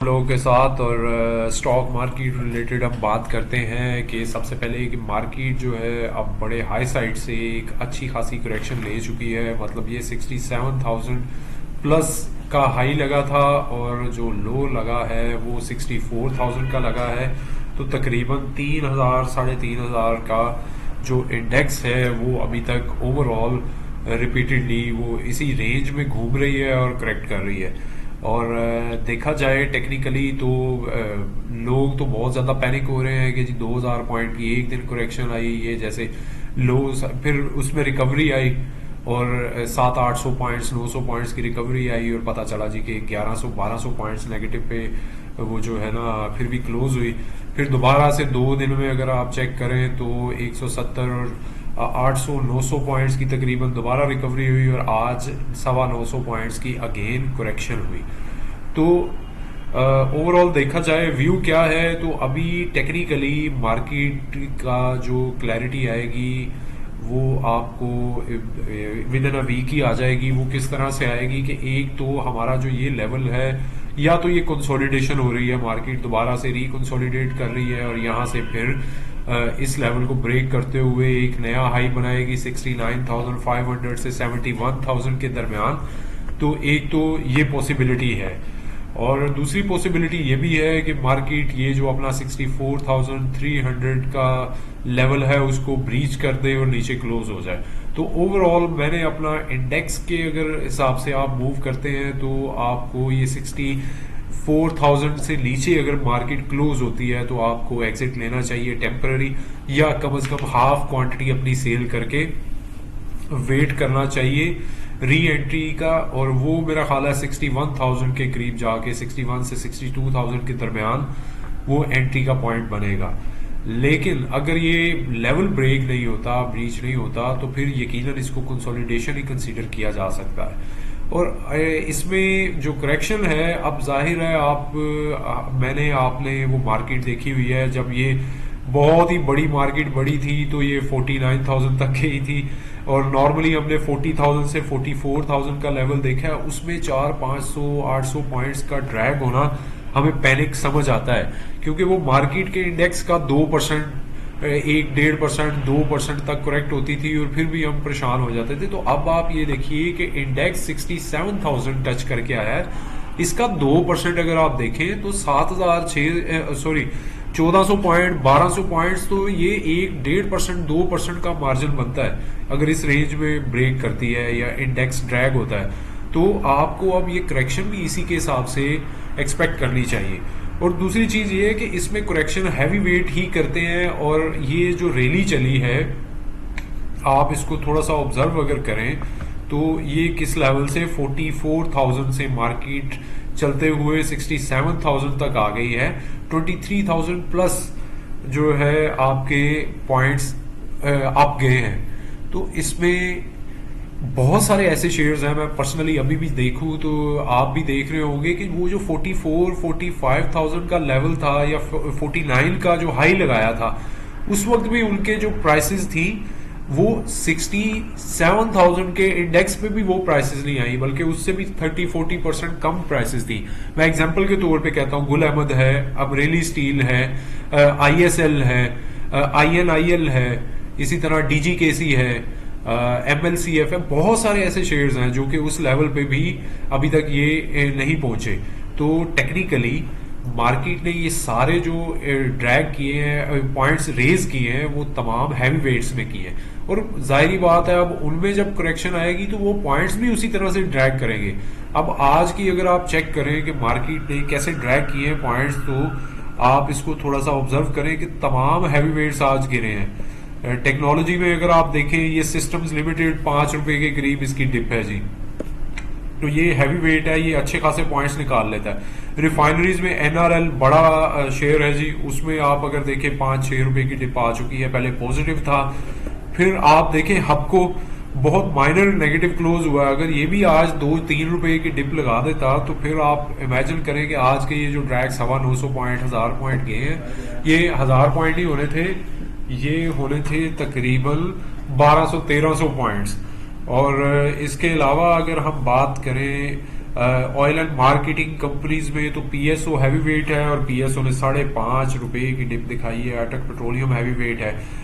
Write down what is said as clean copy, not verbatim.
लोगों के साथ और स्टॉक मार्केट रिलेटेड हम बात करते हैं कि सबसे पहले कि मार्केट जो है अब बड़े हाई साइड से एक अच्छी खासी करेक्शन ले चुकी है। मतलब ये 67,000 प्लस का हाई लगा था और जो लो लगा है वो 64,000 का लगा है। तो तकरीबन 3,000 3,500 का जो इंडेक्स है वो अभी तक ओवरऑल रिपीटेडली वो इसी रेंज में घूम रही है और करेक्ट कर रही है। और देखा जाए टेक्निकली तो लोग तो बहुत ज़्यादा पैनिक हो रहे हैं कि जी 2,000 पॉइंट की एक दिन करेक्शन आई, ये जैसे लो, फिर उसमें रिकवरी आई और 700-800 पॉइंट्स 900 पॉइंट्स की रिकवरी आई और पता चला जी कि 1100-1200 पॉइंट्स नेगेटिव पे वो जो है ना फिर भी क्लोज हुई। फिर दोबारा से 2 दिन में अगर आप चेक करें तो 170 और 800-900 पॉइंट्स की तकरीबन दोबारा रिकवरी हुई और आज 950 पॉइंट्स की अगेन करेक्शन हुई। तो ओवरऑल देखा जाए व्यू क्या है, तो अभी टेक्निकली मार्केट का जो क्लैरिटी आएगी वो आपको विद इन अ वीक ही आ जाएगी। वो किस तरह से आएगी कि एक तो हमारा जो ये लेवल है, या तो ये कंसोलिडेशन हो रही है, मार्केट दोबारा से रिकंसोलिडेट कर रही है और यहाँ से फिर इस लेवल को ब्रेक करते हुए एक नया हाई बनाएगी 69,500 से 71,000 के दरमियान। तो एक तो ये पॉसिबिलिटी है और दूसरी पॉसिबिलिटी ये भी है कि मार्केट ये जो अपना 64,300 का लेवल है उसको ब्रीच कर दे और नीचे क्लोज हो जाए। तो ओवरऑल मैंने अपना इंडेक्स के अगर हिसाब से आप मूव करते हैं तो आपको ये 64,000 से नीचे अगर मार्केट क्लोज होती है तो आपको एग्जिट लेना चाहिए टेम्पररी, या कम से कम हाफ क्वांटिटी अपनी सेल करके वेट करना चाहिए री एंट्री का। और वो मेरा ख्याल है 61,000 के करीब जाके 61 से 62,000 के दरमियान वो एंट्री का पॉइंट बनेगा। लेकिन अगर ये लेवल ब्रेक नहीं होता, ब्रीच नहीं होता, तो फिर यकीनन इसको कंसोलिडेशन ही कंसीडर किया जा सकता है। और इसमें जो करेक्शन है, अब जाहिर है मैंने आपने वो मार्केट देखी हुई है, जब ये बहुत ही बड़ी मार्केट बड़ी थी तो ये 49,000 तक गई थी और नॉर्मली हमने 40,000 से 44,000 का लेवल देखा है। उसमें 400-500-800 पॉइंट्स का ड्रैग होना हमें पैनिक समझ आता है, क्योंकि वो मार्केट के इंडेक्स का 2%, 1-1.5%, 2% तक करेक्ट होती थी और फिर भी हम परेशान हो जाते थे। तो अब आप ये देखिए कि इंडेक्स 67,000 टच करके आया है, इसका 2% अगर आप देखें तो 1400 पॉइंट, 1200 पॉइंट्स, तो ये 1-1.5%, 2% का मार्जिन बनता है अगर इस रेंज में ब्रेक करती है या इंडेक्स ड्रैग होता है। तो आपको अब ये करेक्शन भी इसी के हिसाब से एक्सपेक्ट करनी चाहिए। और दूसरी चीज ये है कि इसमें करेक्शन हैवी वेट ही करते हैं और ये जो रैली चली है आप इसको थोड़ा सा ऑब्जर्व अगर करें तो ये किस लेवल से 44,000 से मार्केट चलते हुए 67,000 तक आ गई है। 23,000 प्लस जो है आपके पॉइंट्स अप गए हैं। तो इसमें बहुत सारे ऐसे शेयर्स हैं, मैं पर्सनली अभी भी देखूं तो आप भी देख रहे होंगे कि वो जो 44-45,000 का लेवल था या 49 का जो हाई लगाया था, उस वक्त भी उनके जो प्राइसेस थी वो 67,000 के इंडेक्स पे भी वो प्राइसेस नहीं आई, बल्कि उससे भी 30-40% कम प्राइसेस थी। मैं एग्जांपल के तौर पे कहता हूँ, गुल अहमद है, अमरेली स्टील है, ISL है, INIL है, इसी तरह DGKC है, MLCF है। बहुत सारे ऐसे शेयर्स हैं जो कि उस लेवल पे भी अभी तक ये नहीं पहुंचे। तो टेक्निकली मार्केट ने ये सारे जो ड्रैग किए हैं, पॉइंट्स रेज किए हैं, वो तमाम हैवी वेट्स में किए हैं। और जाहिर बात है अब उनमें जब करेक्शन आएगी तो वो पॉइंट्स भी उसी तरह से ड्रैग करेंगे। अब आज की अगर आप चेक करें कि मार्केट ने कैसे ड्रैग किए हैं पॉइंट्स, तो आप इसको थोड़ा सा ऑब्जर्व करें कि तमाम हैवी वेट्स आज गिरे हैं। टेक्नोलॉजी में अगर आप देखें, ये सिस्टम्स लिमिटेड 5 रुपए के करीब इसकी डिप है जी, तो ये हैवी वेट है, ये अच्छे खासे पॉइंट्स निकाल लेता है। रिफाइनरीज में NRL बड़ा शेयर है जी, उसमें आप अगर देखें 5-6 रुपए की डिप आ चुकी है, पहले पॉजिटिव था। फिर आप देखें हबको बहुत माइनर नेगेटिव क्लोज हुआ है, अगर ये भी आज 2-3 रुपए की डिप लगा देता तो फिर आप इमेजिन करें कि आज के ये जो ड्रैग 950 पॉइंट 1000 पॉइंट गए हैं, ये 1000 पॉइंट ही होने थे, ये होने थे तकरीबन 1200-1300 पॉइंट्स। और इसके अलावा अगर हम बात करें ऑयल एंड मार्केटिंग कंपनीज में तो पीएसओ हैवी वेट है और पीएसओ ने ₹5.5 की डिप दिखाई है। अटक पेट्रोलियम हैवी वेट है।